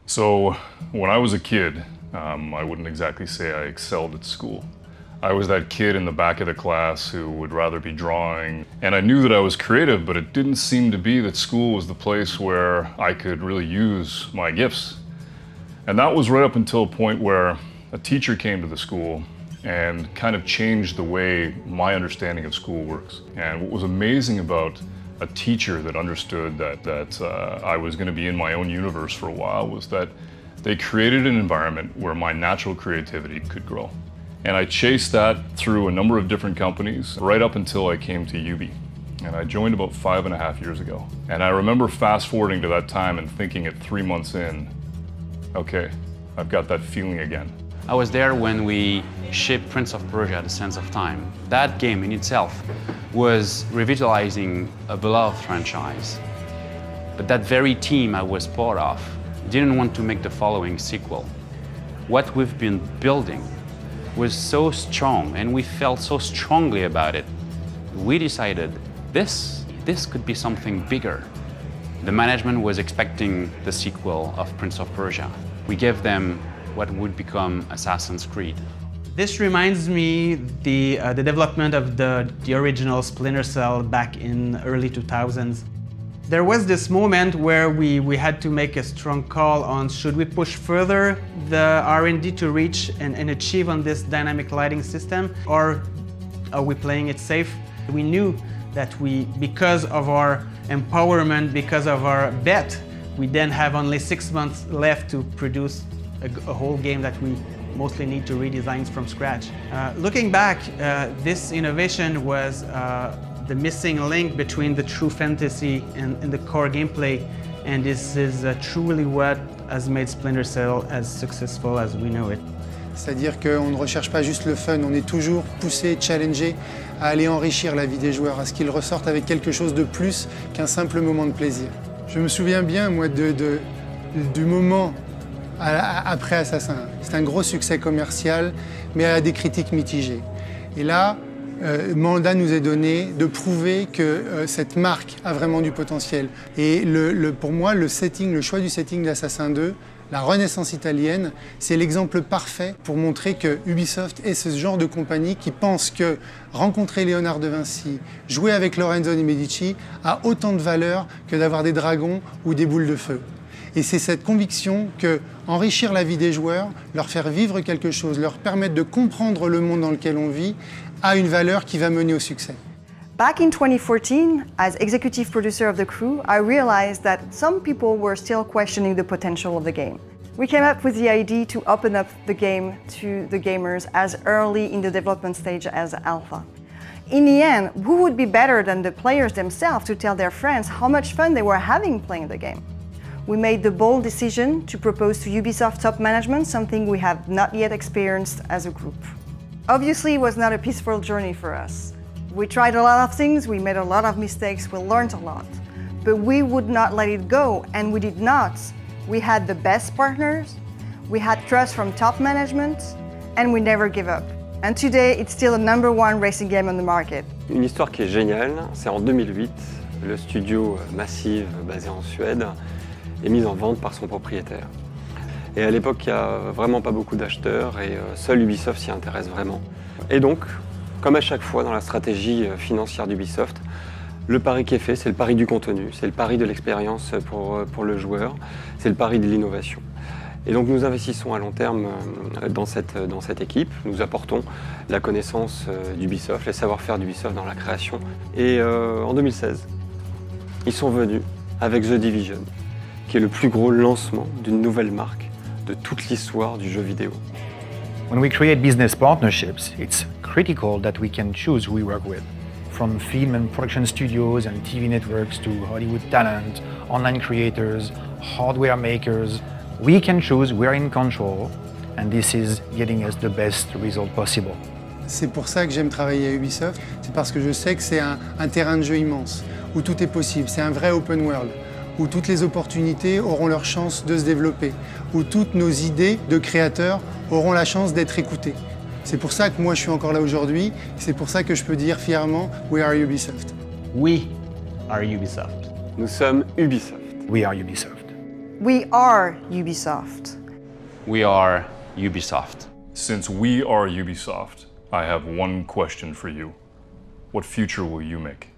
So when I was a kid, I wouldn't exactly say I excelled at school. I was that kid in the back of the class who would rather be drawing. And I knew that I was creative, but it didn't seem to be that school was the place where I could really use my gifts. And that was right up until a point where a teacher came to the school and kind of changed the way my understanding of school works. And what was amazing about a teacher that understood that I was going to be in my own universe for a while was that they created an environment where my natural creativity could grow. And I chased that through a number of different companies right up until I came to Ubi. And I joined about 5.5 years ago. And I remember fast forwarding to that time and thinking at 3 months in, okay, I've got that feeling again. I was there when we shipped Prince of Persia: The Sands of Time. That game in itself was revitalizing a beloved franchise. But that very team I was part of didn't want to make the following sequel. What we've been building was so strong and we felt so strongly about it. We decided this could be something bigger. The management was expecting the sequel of Prince of Persia. We gave them what would become Assassin's Creed. This reminds me the development of the original Splinter Cell back in early 2000s. There was this moment where we had to make a strong call on should we push further the R&D to reach and achieve on this dynamic lighting system, or are we playing it safe? We knew that because of our empowerment, because of our bet, we then have only 6 months left to produce a whole game that we mostly need to redesign from scratch. Looking back, this innovation was the missing link between the true fantasy and the core gameplay, and this is truly what has made Splinter Cell as successful as we know it. C'est-à-dire qu'on ne recherche pas juste le fun, on est toujours poussé, challengé à aller enrichir la vie des joueurs, à ce qu'ils ressortent avec quelque chose de plus qu'un simple moment de plaisir. Je me souviens bien, moi, du moment après Assassin. C'est un gros succès commercial, mais à des critiques mitigées. Et là, mandat nous est donné de prouver que cette marque a vraiment du potentiel. Et pour moi, le choix du setting d'Assassin 2, la renaissance italienne, c'est l'exemple parfait pour montrer que Ubisoft est ce genre de compagnie qui pense que rencontrer Léonard de Vinci, jouer avec Lorenzo di Medici a autant de valeur que d'avoir des dragons ou des boules de feu. Et c'est cette conviction que enrichir la vie des joueurs, leur faire vivre quelque chose, leur permettre de comprendre le monde dans lequel on vit, a une valeur qui va mener au succès. Back in 2014, as executive producer of the crew, I realized that some people were still questioning the potential of the game. We came up with the idea to open up the game to the gamers as early in the development stage as alpha. In the end, who would be better than the players themselves to tell their friends how much fun they were having playing the game? We made the bold decision to propose to Ubisoft top management something we have not yet experienced as a group. Obviously, it was not a peaceful journey for us. We tried a lot of things, we made a lot of mistakes, we learned a lot. But we would not let it go, and we did not. We had the best partners, we had trust from top management, and we never give up. And today, it's still the #1 racing game on the market. Une histoire qui est géniale, c'est en 2008, le studio Massive, basé en Suède, est mise en vente par son propriétaire. Et à l'époque, il n'y a vraiment pas beaucoup d'acheteurs et seul Ubisoft s'y intéresse vraiment. Et donc, comme à chaque fois dans la stratégie financière d'Ubisoft, le pari qui est fait, c'est le pari du contenu, c'est le pari de l'expérience pour le joueur, c'est le pari de l'innovation. Et donc nous investissons à long terme dans cette équipe, nous apportons la connaissance d'Ubisoft, les savoir-faire d'Ubisoft dans la création. Et en 2016, ils sont venus avec The Division, qui est le plus gros lancement d'une nouvelle marque de toute l'histoire du jeu vidéo. When we create business partnerships, it's critical that we can choose who we work with. From film and production studios and TV networks to Hollywood talent, online creators, hardware makers, we can choose, we're in control, and this is getting us the best result possible. C'est pour ça que j'aime travailler à Ubisoft, c'est parce que je sais que c'est un terrain de jeu immense, où tout est possible, c'est un vrai open world, où toutes les opportunités auront leur chance de se développer, où toutes nos idées de créateurs auront la chance d'être écoutées. C'est pour ça que moi je suis encore là aujourd'hui, c'est pour ça que je peux dire fièrement « We are Ubisoft ». We are Ubisoft. Nous sommes Ubisoft. We are Ubisoft. We are Ubisoft. We are Ubisoft. Since we are Ubisoft, I have one question for you. What future will you make?